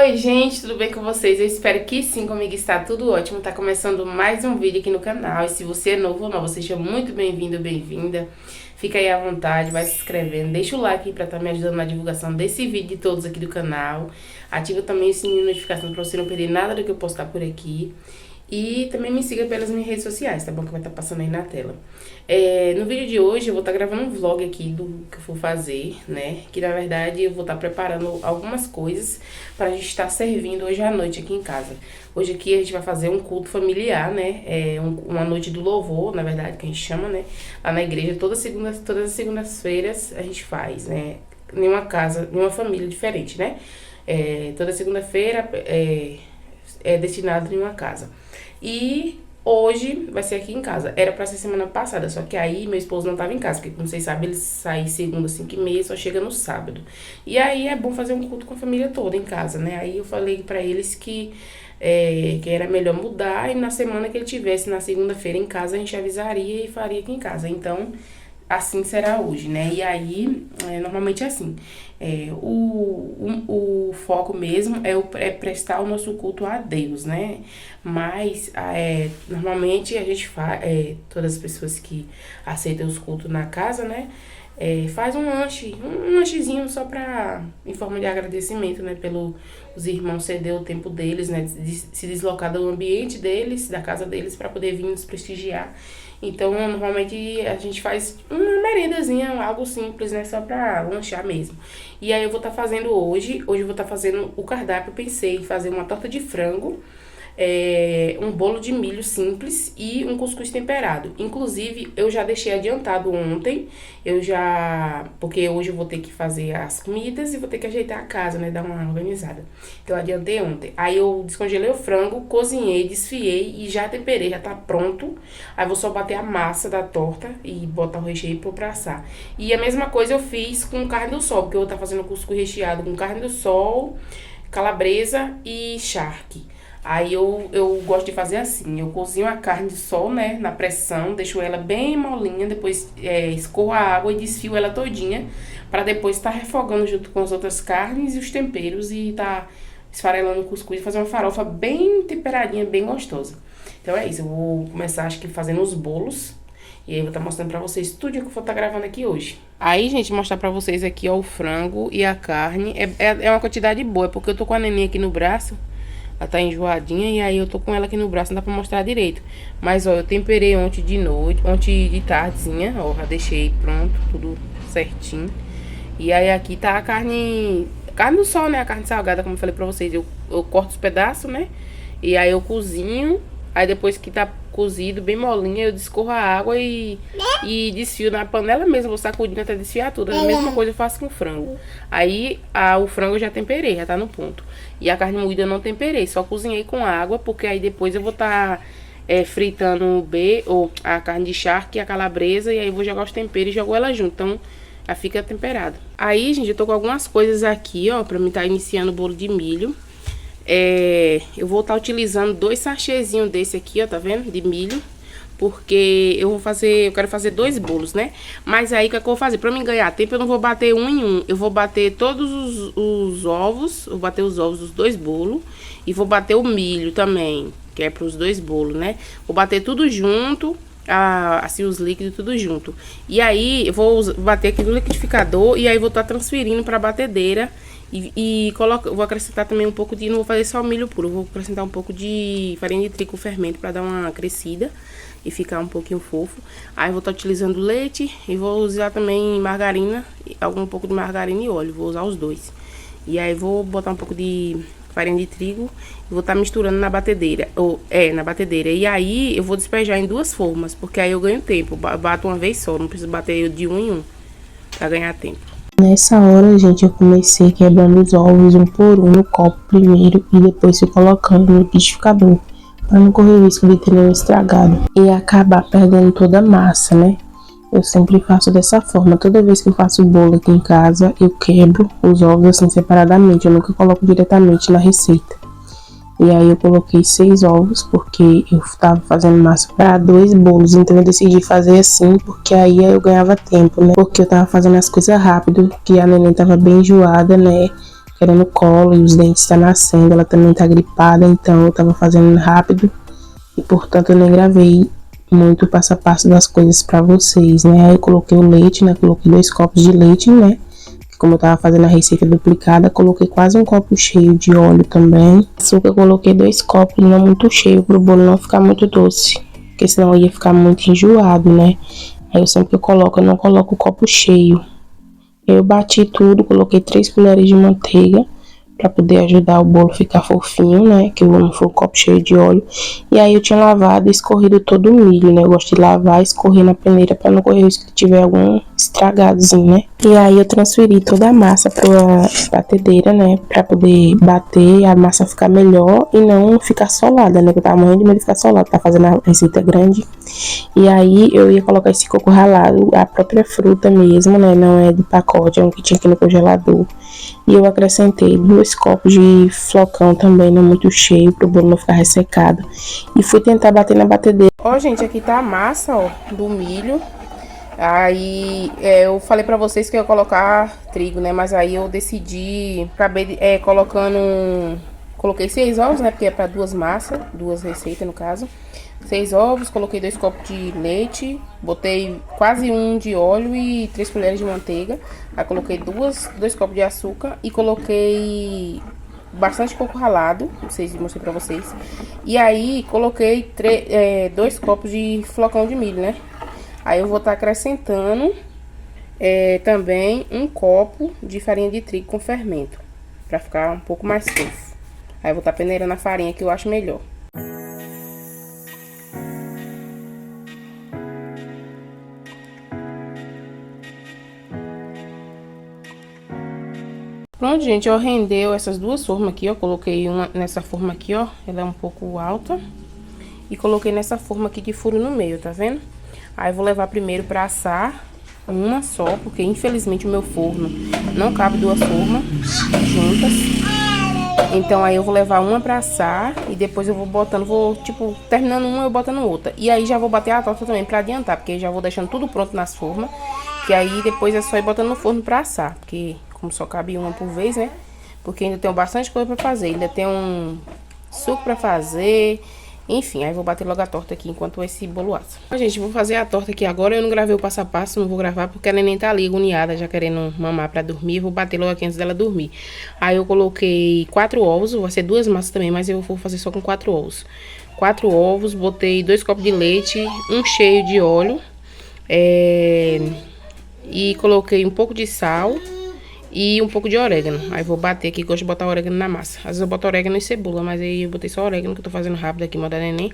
Oi gente, tudo bem com vocês? Eu espero que sim, comigo está tudo ótimo. Tá começando mais um vídeo aqui no canal. E se você é novo ou não, seja muito bem-vindo, bem-vinda. Fica aí à vontade, vai se inscrevendo, deixa o like para estar me ajudando na divulgação desse vídeo de todos aqui do canal. Ativa também o sininho de notificação para você não perder nada do que eu postar por aqui. E também me siga pelas minhas redes sociais, tá bom? Que vai estar passando aí na tela. No vídeo de hoje eu vou estar gravando um vlog aqui do que eu vou fazer, né? Que na verdade eu vou estar preparando algumas coisas pra gente estar servindo hoje à noite aqui em casa. Hoje aqui a gente vai fazer um culto familiar, né? Uma noite do louvor, na verdade, que a gente chama, né? Lá na igreja, todas as segundas-feiras a gente faz, né? Em uma casa, em uma família diferente, né? Toda segunda-feira é destinado em uma casa. E hoje vai ser aqui em casa. Era pra ser semana passada, só que aí meu esposo não tava em casa, porque como vocês sabem, ele sai segunda, 5h30, só chega no sábado. E aí é bom fazer um culto com a família toda em casa, né? Aí eu falei pra eles que era melhor mudar e na semana que ele tivesse, na segunda-feira em casa, a gente avisaria e faria aqui em casa. Então, assim será hoje, né? E aí, normalmente é assim. O foco mesmo é prestar o nosso culto a Deus, né? Mas, normalmente a gente faz, todas as pessoas que aceitam os cultos na casa, né? Faz um lanchezinho só em forma de agradecimento, né? Os irmãos ceder o tempo deles, né? De se deslocar do ambiente deles, da casa deles, para poder vir nos prestigiar. Então, normalmente a gente faz uma merendazinha, algo simples, né? Só pra lanchar mesmo. E aí eu vou estar fazendo hoje eu vou estar fazendo o cardápio. Eu pensei em fazer uma torta de frango, um bolo de milho simples e um cuscuz temperado. Inclusive, eu já deixei adiantado ontem, porque hoje eu vou ter que fazer as comidas e vou ter que ajeitar a casa, né, dar uma organizada. Então, eu adiantei ontem. Aí, eu descongelei o frango, cozinhei, desfiei e já temperei, já tá pronto. Aí, vou só bater a massa da torta e botar o recheio pra assar. E a mesma coisa eu fiz com carne do sol, porque eu vou estar fazendo cuscuz recheado com carne do sol, calabresa e charque. Aí eu gosto de fazer assim, eu cozinho a carne de sol, né, na pressão, deixo ela bem molinha, depois escorro a água e desfio ela todinha, pra depois estar refogando junto com as outras carnes e os temperos e tá esfarelando o cuscuz e fazer uma farofa bem temperadinha, bem gostosa. Então é isso, eu vou começar acho que fazendo os bolos e aí eu vou estar mostrando pra vocês tudo que eu vou estar gravando aqui hoje. Aí, gente, mostrar pra vocês aqui, ó, o frango e a carne, é uma quantidade boa, porque eu tô com a neném aqui no braço. Ela tá enjoadinha e aí eu tô com ela aqui no braço, não dá pra mostrar direito. Mas, ó, eu temperei ontem de tardezinha, ó, já deixei pronto, tudo certinho. E aí aqui tá a carne do sol, né, a carne salgada, como eu falei pra vocês. Eu corto os pedaços, né, e aí eu cozinho. Aí depois que tá cozido, bem molinha, eu descorro a água e desfio na panela mesmo. Vou sacudindo até desfiar tudo. A mesma coisa eu faço com o frango. Aí o frango eu já temperei, já tá no ponto. E a carne moída eu não temperei, só cozinhei com água, porque aí depois eu vou estar fritando a carne de charque e a calabresa. E aí eu vou jogar os temperos e jogo ela junto, então já fica temperado. Aí, gente, eu tô com algumas coisas aqui, ó, pra mim tá iniciando o bolo de milho. Eu vou estar utilizando 2 sachêzinhos desse aqui, ó, tá vendo? De milho. Porque eu quero fazer 2 bolos, né? Mas aí o que é que eu vou fazer? Pra mim ganhar tempo, eu não vou bater um em um. Eu vou bater todos os ovos, vou bater os ovos dos 2 bolos. E vou bater o milho também, que é pros 2 bolos, né? Vou bater tudo junto, assim, os líquidos tudo junto. E aí eu vou bater aqui no liquidificador e aí vou estar transferindo pra batedeira. Vou acrescentar também um pouco não vou fazer só o milho puro, vou acrescentar um pouco de farinha de trigo com fermento para dar uma crescida e ficar um pouquinho fofo. Aí vou estar utilizando leite e vou usar também margarina, um pouco de margarina e óleo, vou usar os 2. E aí vou botar um pouco de farinha de trigo e vou estar misturando na batedeira, na batedeira. E aí eu vou despejar em 2 formas, porque aí eu ganho tempo, bato uma vez só, não preciso bater de um em um para ganhar tempo. Nessa hora, gente, eu comecei quebrando os ovos um por um no copo primeiro e depois fui colocando no liquidificador, para não correr o risco de ter nenhum estragado e acabar perdendo toda a massa, né? Eu sempre faço dessa forma, toda vez que eu faço bolo aqui em casa, eu quebro os ovos assim separadamente, eu nunca coloco diretamente na receita. E aí eu coloquei 6 ovos, porque eu tava fazendo massa para 2 bolos. Então eu decidi fazer assim, porque aí eu ganhava tempo, né? Porque eu tava fazendo as coisas rápido, que a neném tava bem enjoada, né? querendo colo e os dentes tá nascendo, ela também tá gripada, então eu tava fazendo rápido e portanto eu nem gravei muito passo a passo das coisas pra vocês, né? Aí eu coloquei o leite, né? Coloquei 2 copos de leite, né? Como eu tava fazendo a receita duplicada, coloquei quase um copo cheio de óleo também. Açúcar eu coloquei 2 copos, não muito cheio, pro bolo não ficar muito doce, porque senão ia ficar muito enjoado, né? Aí eu sempre que eu coloco, eu não coloco o copo cheio. Eu bati tudo, coloquei 3 colheres de manteiga para poder ajudar o bolo a ficar fofinho, né? Que não foi um copo cheio de óleo. E aí eu tinha lavado e escorrido todo o milho, né? Eu gosto de lavar e escorrer na peneira para não correr risco de tiver algum estragadozinho, né? E aí eu transferi toda a massa pra batedeira, né? Para poder bater, a massa ficar melhor e não ficar solada, né? Que eu tava morrendo de medo de ficar solada, tá fazendo a receita grande. E aí eu ia colocar esse coco ralado, a própria fruta mesmo, né? Não é de pacote, é um que tinha aqui no congelador. E eu acrescentei 2 copos de flocão também, não muito cheio, pro bolo não ficar ressecado. E fui tentar bater na batedeira. Ó, gente, aqui tá a massa, ó, do milho. Aí, eu falei pra vocês que eu ia colocar trigo, né? Mas aí eu decidi, acabei colocando... Coloquei 6 ovos, né? Porque é pra 2 massas, 2 receitas no caso. 6 ovos, coloquei 2 copos de leite, botei quase 1 de óleo e 3 colheres de manteiga. Aí coloquei 2 copos de açúcar e coloquei bastante coco ralado, não sei se mostrei pra vocês. E aí coloquei 2 copos de flocão de milho, né? Aí eu vou estar acrescentando também 1 copo de farinha de trigo com fermento, pra ficar um pouco mais fofo. Aí eu vou estar peneirando a farinha que eu acho melhor. Pronto, gente, ó, rendeu essas 2 formas aqui, ó. Coloquei uma nessa forma aqui, ó. Ela é um pouco alta. E coloquei nessa forma aqui de furo no meio, tá vendo? Aí eu vou levar primeiro pra assar uma só, porque infelizmente o meu forno não cabe 2 formas juntas. Então aí eu vou levar uma pra assar e depois eu vou botando, tipo, terminando uma eu botando outra. E aí já vou bater a torta também pra adiantar, porque já vou deixando tudo pronto nas formas. Que aí depois é só ir botando no forno pra assar, porque como só cabe uma por vez, né? Porque ainda tenho bastante coisa pra fazer, ainda tem um suco pra fazer. Enfim, aí vou bater logo a torta aqui enquanto esse bolo assa. Gente, vou fazer a torta aqui agora. Eu não gravei o passo a passo, não vou gravar porque a neném tá ali agoniada, já querendo mamar pra dormir. Vou bater logo aqui antes dela dormir. Aí eu coloquei 4 ovos, vai ser 2 massas também, mas eu vou fazer só com 4 ovos. 4 ovos, botei 2 copos de leite, um cheio de óleo. E coloquei um pouco de sal e um pouco de orégano. Aí vou bater aqui, gosto de botar orégano na massa. Às vezes eu boto orégano e cebola, mas aí eu botei só orégano, que eu tô fazendo rápido aqui, moda neném.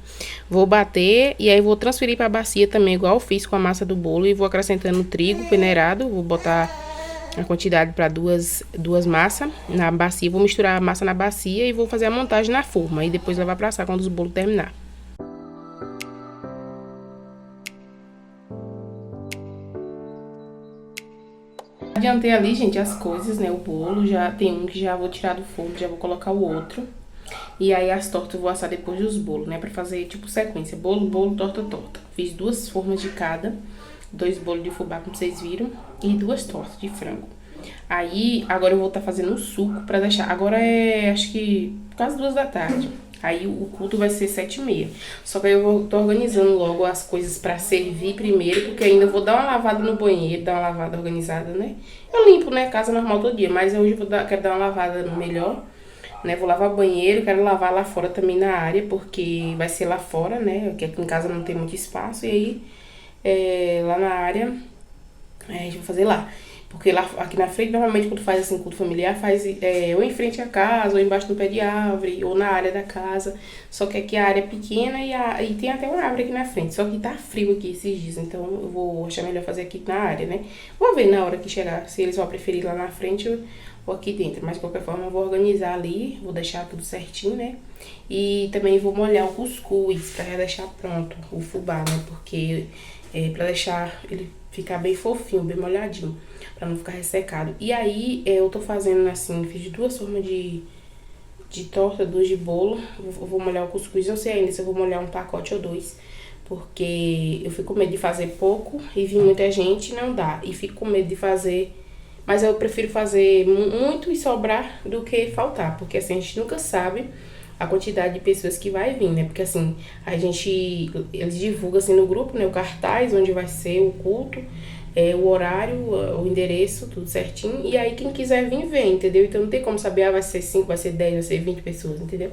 Vou bater e aí vou transferir pra bacia também, igual eu fiz com a massa do bolo. E vou acrescentando trigo peneirado, vou botar a quantidade para duas massas na bacia. Vou misturar a massa na bacia e vou fazer a montagem na forma. E depois levar pra assar quando os bolos terminar. Adiantei ali, gente, as coisas, né? O bolo, já tem um que já vou tirar do forno, já vou colocar o outro. E aí as tortas eu vou assar depois dos bolos, né? Pra fazer tipo sequência, bolo, bolo, torta, torta. Fiz 2 formas de cada, 2 bolos de fubá, como vocês viram, e 2 tortas de frango. Aí, agora eu vou estar fazendo o suco pra deixar, agora é, acho que quase 2 da tarde. Aí o culto vai ser 7h30. Só que aí eu tô organizando logo as coisas pra servir primeiro, porque ainda vou dar uma lavada no banheiro, dar uma lavada organizada, né? Eu limpo, né, casa normal todo dia, mas hoje eu quero dar uma lavada melhor, né? Vou lavar o banheiro, quero lavar lá fora também na área, porque vai ser lá fora, né? Porque aqui em casa não tem muito espaço, e aí lá na área a gente vai fazer lá. Porque lá, aqui na frente, normalmente, quando faz assim, culto familiar, faz ou em frente à casa, ou embaixo do pé de árvore, ou na área da casa. Só que aqui a área é pequena e tem até uma árvore aqui na frente. Só que tá frio aqui esses dias, então eu vou achar melhor fazer aqui na área, né? Vou ver na hora que chegar, se eles vão preferir lá na frente ou aqui dentro. Mas, de qualquer forma, eu vou organizar ali, vou deixar tudo certinho, né? E também vou molhar o cuscuz pra já deixar pronto, o fubá, né? Porque pra deixar ele ficar bem fofinho, bem molhadinho, pra não ficar ressecado. E aí, eu tô fazendo assim, fiz 2 formas de torta, 2 de bolo. Eu vou molhar o cuscuz, não sei ainda se eu vou molhar um pacote ou 2, porque eu fico com medo de fazer pouco e vir muita gente, não dá. E fico com medo de fazer Mas eu prefiro fazer muito e sobrar do que faltar, porque assim, a gente nunca sabe a quantidade de pessoas que vai vir, né? Porque assim, eles divulgam assim no grupo, né, o cartaz onde vai ser o culto, o horário, o endereço, tudo certinho. E aí quem quiser vir, vem, entendeu? Então não tem como saber, vai ser 5, vai ser 10, vai ser 20 pessoas, entendeu?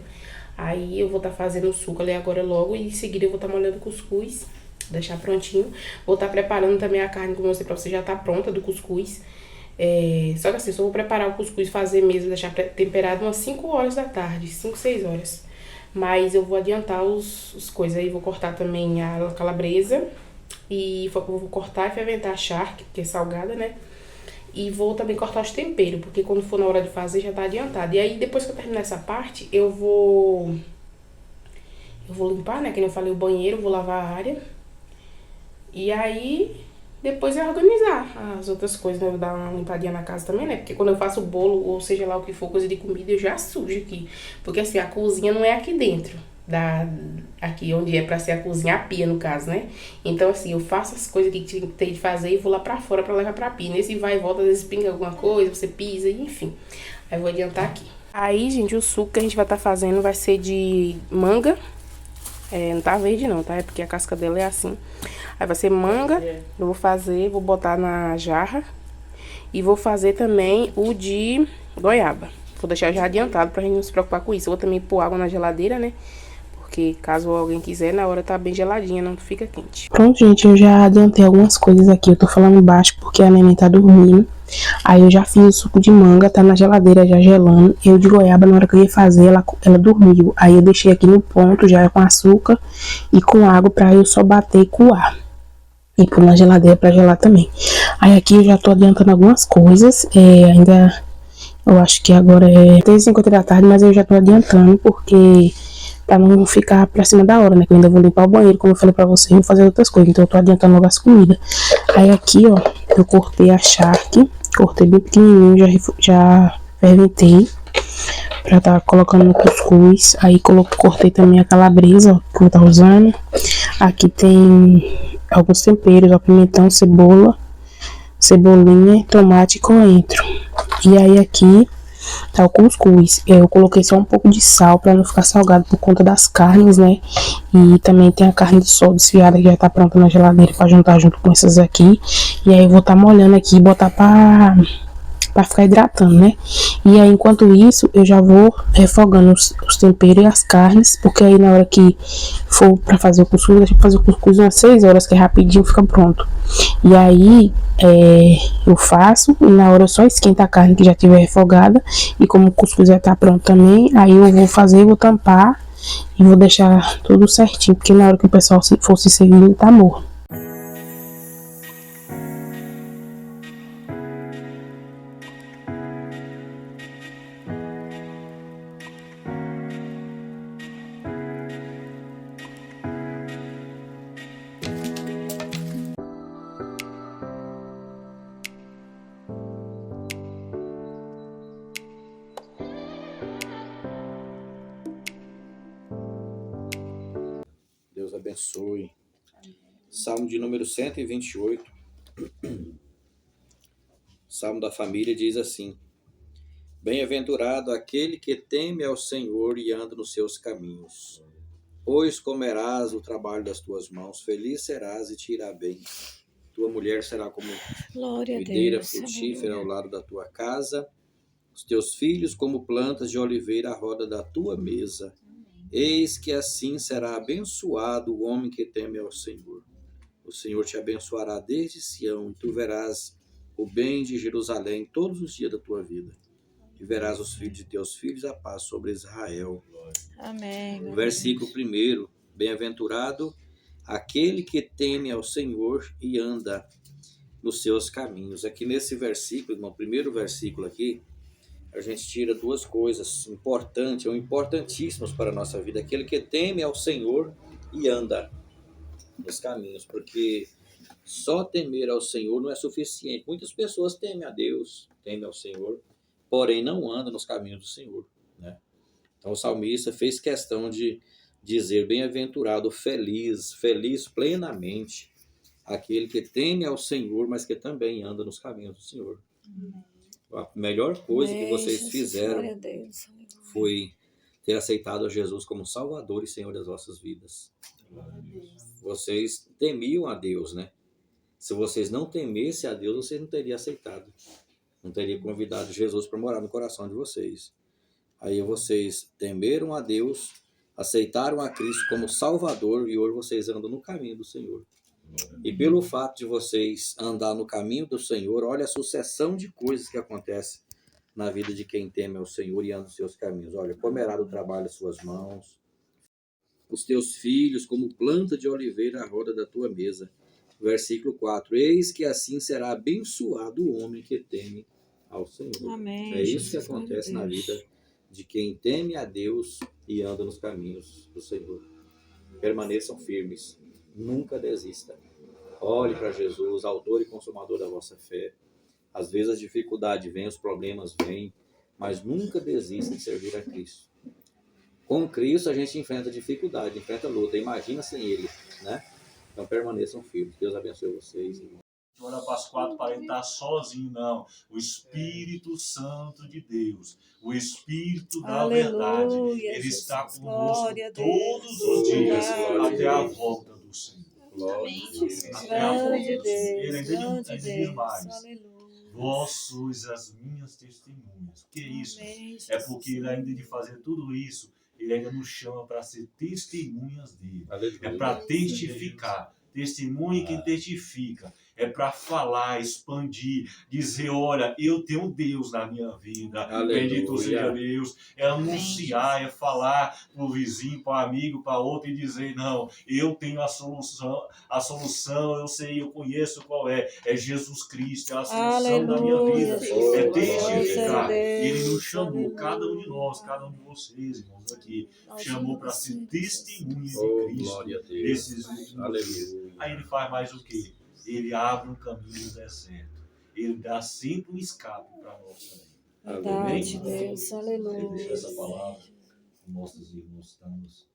Aí eu vou estar fazendo o suco ali agora logo e em seguida eu vou estar molhando o cuscuz, deixar prontinho. Vou estar preparando também a carne, como eu mostrei pra você, já tá pronta do cuscuz. Só que assim, só vou preparar o cuscuz, fazer mesmo, deixar temperado umas 5 horas da tarde, 5, 6 horas. Mas eu vou adiantar os coisas aí, vou cortar também a calabresa e vou cortar e ferventar a charque, que é salgada, né? E vou também cortar os temperos, porque quando for na hora de fazer já tá adiantado. E aí depois que eu terminar essa parte, eu vou limpar, né? Que nem eu falei, o banheiro, vou lavar a área. E aí depois é organizar as outras coisas, né? Eu vou dar uma limpadinha na casa também, né? Porque quando eu faço bolo, ou seja lá o que for, coisa de comida, eu já sujo aqui. Porque assim, a cozinha não é aqui dentro. Aqui onde é pra ser a cozinha, a pia no caso, né? Então assim, eu faço as coisas que tem de fazer e vou lá pra fora pra levar pra pia. Nesse vai e volta, às vezes pinga alguma coisa, você pisa, enfim. Aí eu vou adiantar aqui. Aí, gente, o suco que a gente vai estar fazendo vai ser de manga. Não tá verde não, tá? É porque a casca dela é assim. Aí vai ser manga, eu vou botar na jarra. E vou fazer também o de goiaba. Vou deixar já adiantado pra gente não se preocupar com isso. Eu vou também pôr água na geladeira, né? Porque caso alguém quiser, na hora tá bem geladinha, não fica quente. Pronto, gente, eu já adiantei algumas coisas aqui. Eu tô falando baixo porque a neném tá dormindo. Aí eu já fiz o suco de manga, tá na geladeira já gelando. Eu de goiaba, na hora que eu ia fazer, ela dormiu. Aí eu deixei aqui no ponto, já com açúcar e com água pra eu só bater e coar. E pôr na geladeira pra gelar também. Aí aqui eu já tô adiantando algumas coisas. Ainda, eu acho que agora é 3h50 da tarde, mas eu já tô adiantando porque pra não ficar pra cima da hora, né? Que eu ainda vou limpar o banheiro, como eu falei pra vocês, e vou fazer outras coisas. Então eu tô adiantando logo as comidas. Aí aqui, ó, eu cortei a charque, cortei bem pequenininho, já fermentei pra tá colocando no cuscuz. Aí cortei também a calabresa, ó, que eu tô usando. Aqui tem alguns temperos, ó, pimentão, cebolinha, tomate e coentro. E aí aqui tá o cuscuz. Eu coloquei só um pouco de sal pra não ficar salgado por conta das carnes, né? E também tem a carne de sol desfiada que já tá pronta na geladeira pra juntar junto com essas aqui. E aí eu vou tá molhando aqui e botar pra ficar hidratando, né? E aí, enquanto isso, eu já vou refogando os temperos e as carnes, porque aí na hora que for pra fazer o cuscuz, deixa eu fazer o cuscuz umas 6 horas, que é rapidinho, fica pronto. E aí, eu faço, e na hora eu só esquento a carne que já tiver refogada, e como o cuscuz já tá pronto também, aí eu vou fazer, vou tampar, e vou deixar tudo certinho, porque na hora que o pessoal for se servir, ele tá morno. Deus abençoe. Salmo de número 128. Salmo da família diz assim: Bem-aventurado aquele que teme ao Senhor e anda nos seus caminhos. Pois comerás o trabalho das tuas mãos, feliz serás e te irá bem. Tua mulher será como videira frutífera ao lado da tua casa, os teus filhos como plantas de oliveira à roda da tua mesa. Eis que assim será abençoado o homem que teme ao Senhor. O Senhor te abençoará desde Sião, e tu verás o bem de Jerusalém todos os dias da tua vida. E verás os filhos de teus filhos a paz sobre Israel. Amém. O versículo 1, bem-aventurado aquele que teme ao Senhor e anda nos seus caminhos. Aqui nesse versículo, no primeiro versículo aqui, a gente tira duas coisas importantes, ou importantíssimas para a nossa vida. Aquele que teme ao Senhor e anda nos caminhos, porque só temer ao Senhor não é suficiente. Muitas pessoas temem a Deus, temem ao Senhor, porém não andam nos caminhos do Senhor, né? Então o salmista fez questão de dizer: bem-aventurado, feliz plenamente aquele que teme ao Senhor, mas que também anda nos caminhos do Senhor. A melhor coisa que vocês Jesus, fizeram glória a Deus. foi ter aceitado a Jesus como Salvador e Senhor das vossas vidas. Vocês temiam a Deus, né? Se vocês não temessem a Deus, vocês não teriam aceitado. Não teriam convidado Jesus para morar no coração de vocês. Aí vocês temeram a Deus, aceitaram a Cristo como Salvador e hoje vocês andam no caminho do Senhor. E pelo fato de vocês andar no caminho do Senhor, olha a sucessão de coisas que acontece na vida de quem teme ao Senhor e anda nos seus caminhos. Olha, comerá do trabalho das suas mãos, os teus filhos como planta de oliveira à roda da tua mesa. Versículo 4. Eis que assim será abençoado o homem que teme ao Senhor. Amém, É isso que Jesus, acontece na glória a Deus. vida de quem teme a Deus e anda nos caminhos do Senhor. Permaneçam firmes, nunca desista. Olhe para Jesus, autor e consumador da vossa fé. Às vezes as dificuldades vêm, os problemas vêm, mas nunca desista de servir a Cristo. Com Cristo a gente enfrenta dificuldade, enfrenta luta. Imagina sem Ele, né? Então permaneçam firmes. Deus abençoe vocês, irmãos. Ora para as 4 para ele estar sozinho, não. O Espírito Santo de Deus, o Espírito da verdade, ele está conosco todos os dias até a volta do Senhor. Até a volta do Senhor. Ele ainda diz mais. Vós sois as minhas testemunhas. O que é isso? É porque ele ainda de fazer tudo isso, ele ainda nos chama para ser testemunhas dele. É para testificar. Testemunha quem testifica. É para falar, expandir, dizer, olha, eu tenho Deus na minha vida. Aleluia. Bendito seja Deus. É anunciar, é falar para o vizinho, para o amigo, para outro e dizer, não, eu tenho a solução, eu sei, eu conheço qual é. É Jesus Cristo, é a solução da minha vida. É testificar. Ele nos chamou, cada um de nós, cada um de vocês, irmãos, aqui, chamou para ser testemunha de Cristo. Esses últimos dias. Aí ele faz mais o quê? Ele abre um caminho no deserto. Ele dá sempre um escape para nós também. Verdade, Deus, aleluia. Deixa essa palavra. Nossos irmãos estamos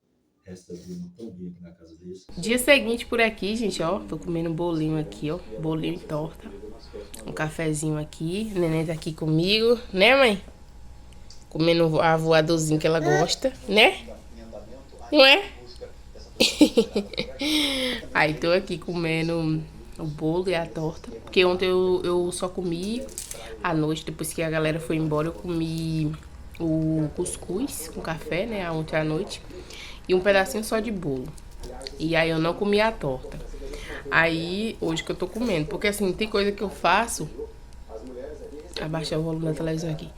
restaurando tão bem aqui na casa deles. Dia seguinte por aqui, gente, ó. Tô comendo um bolinho aqui, ó. Bolinho e torta. Um cafezinho aqui. Neném tá aqui comigo, né, mãe? Comendo a voadorzinho que ela gosta, né? Não é? Aí tô aqui comendo o bolo e a torta. Porque ontem eu só comi à noite, depois que a galera foi embora, eu comi o cuscuz com café, né? Ontem à noite. E um pedacinho só de bolo. E aí eu não comi a torta. Aí, hoje que eu tô comendo. Porque assim, tem coisa que eu faço. Abaixar o volume da televisão aqui.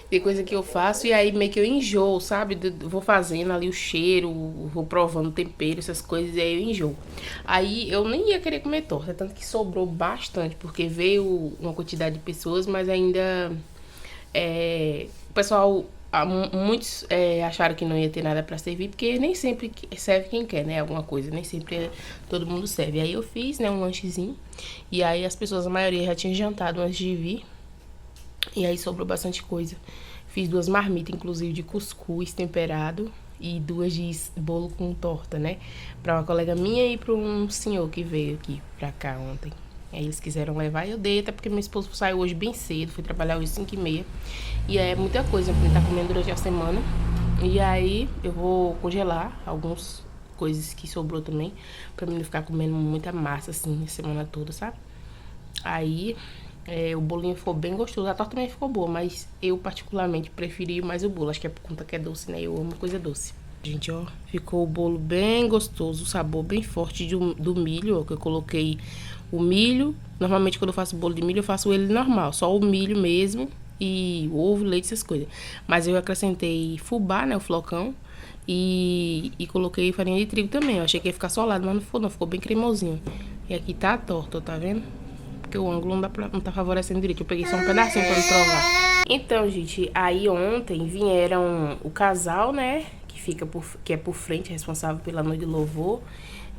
Tem coisa que eu faço e aí meio que eu enjoo, sabe? Vou fazendo ali o cheiro, vou provando o tempero, essas coisas, e aí eu enjoo. Aí eu nem ia querer comer torta, tanto que sobrou bastante, porque veio uma quantidade de pessoas, mas ainda... o pessoal... Muitos acharam que não ia ter nada pra servir, porque nem sempre serve quem quer, né? Alguma coisa, nem sempre todo mundo serve. Aí eu fiz, né, um lanchezinho, e aí as pessoas, a maioria já tinha jantado antes de vir. E aí sobrou bastante coisa. Fiz 2 marmitas, inclusive, de cuscuz temperado e 2 de bolo com torta, né? Pra uma colega minha e pra um senhor que veio aqui pra cá ontem. Aí eles quiseram levar e eu dei, até porque meu esposo saiu hoje bem cedo, fui trabalhar hoje 5h30. E aí é muita coisa pra ele tá comendo durante a semana. E aí eu vou congelar algumas coisas que sobrou também, pra mim não ficar comendo muita massa assim a semana toda, sabe? Aí... o bolinho ficou bem gostoso, a torta também ficou boa, mas eu particularmente preferi mais o bolo, acho que é por conta que é doce, né, eu amo coisa doce. Gente, ó, ficou o bolo bem gostoso, o sabor bem forte do milho, ó, que eu coloquei o milho. Normalmente quando eu faço bolo de milho eu faço ele normal, só o milho mesmo e ovo, leite, essas coisas. Mas eu acrescentei fubá, né, o flocão, e coloquei farinha de trigo também, eu achei que ia ficar solado, mas não, ficou bem cremosinho. E aqui tá a torta, tá vendo? Porque o ângulo não tá favorecendo direito. Eu peguei só um pedacinho pra me provar. Então, gente, aí ontem vieram o casal, né? Que é por frente, responsável pela noite de louvor.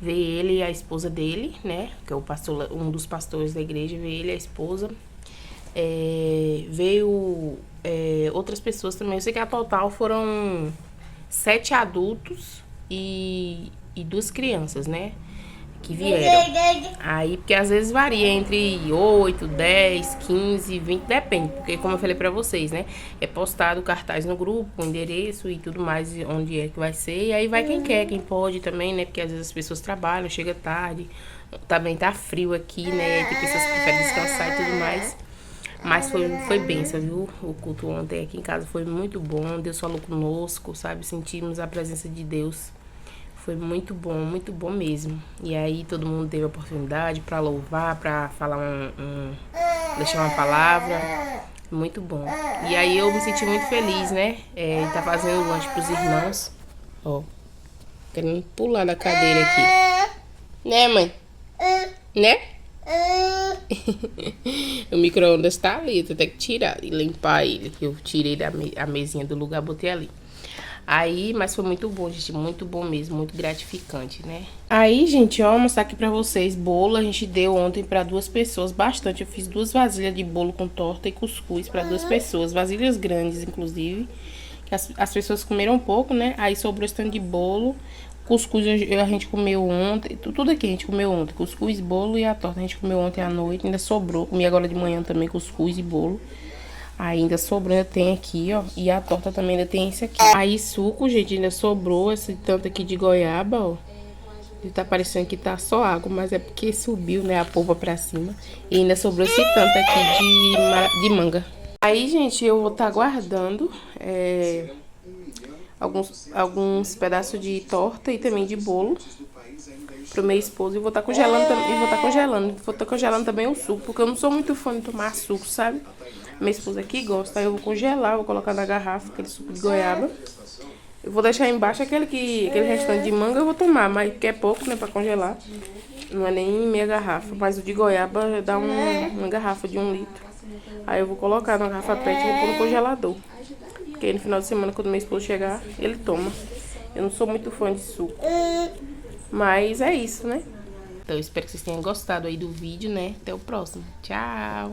Veio ele e a esposa dele, né? Que é o pastor, um dos pastores da igreja. Veio ele e a esposa. Veio outras pessoas também. Eu sei que a total foram 7 adultos e 2 crianças, né? que vieram. Aí, porque às vezes varia entre 8, 10, 15, 20, depende. Porque como eu falei pra vocês, né? É postado cartaz no grupo, o endereço e tudo mais, onde é que vai ser. E aí vai quem quer, quem pode também, né? Porque às vezes as pessoas trabalham, chega tarde. Também tá frio aqui, né? Tem pessoas que preferem descansar e tudo mais. Mas foi bênção, viu? O culto ontem aqui em casa foi muito bom. Deus falou conosco, sabe? Sentimos a presença de Deus. Foi muito bom mesmo. E aí todo mundo teve a oportunidade para louvar, para falar deixar uma palavra. Muito bom. E aí eu me senti muito feliz, né? Tá fazendo lanche pros irmãos. Ó, querendo pular da cadeira aqui. Né, mãe? Né? O micro-ondas tá ali, eu tenho que tirar e limpar ele. Eu tirei a mesinha do lugar, botei ali. Aí, mas foi muito bom, gente, muito bom mesmo, muito gratificante, né? Aí, gente, ó, vou mostrar aqui pra vocês, bolo a gente deu ontem pra 2 pessoas, bastante. Eu fiz 2 vasilhas de bolo com torta e cuscuz pra 2 pessoas, vasilhas grandes, inclusive. Que as pessoas comeram um pouco, né? Aí sobrou esse tanto de bolo. Cuscuz a gente comeu ontem, tudo aqui a gente comeu ontem, cuscuz, bolo e a torta a gente comeu ontem à noite, ainda sobrou, comi agora de manhã também cuscuz e bolo. Ainda sobrou, ainda tem aqui, ó. E a torta também ainda tem esse aqui. Aí suco, gente, ainda sobrou esse tanto aqui de goiaba, ó. Ele tá parecendo que tá só água, mas é porque subiu, né, a polpa pra cima. E ainda sobrou esse tanto aqui de manga. Aí, gente, eu vou estar guardando alguns pedaços de torta e também de bolo pro meu esposo. E vou estar congelando também. Vou estar congelando também o suco, porque eu não sou muito fã de tomar suco, sabe? Minha esposa aqui gosta, aí eu vou congelar, vou colocar na garrafa aquele suco de goiaba. Eu vou deixar embaixo aquele restante de manga eu vou tomar, mas que é pouco, né, pra congelar. Não é nem meia garrafa, mas o de goiaba dá uma garrafa de 1 litro. Aí eu vou colocar na garrafa PET e vou pôr no congelador. Porque no final de semana, quando meu esposo chegar, ele toma. Eu não sou muito fã de suco. Mas é isso, né? Então eu espero que vocês tenham gostado aí do vídeo, né? Até o próximo. Tchau!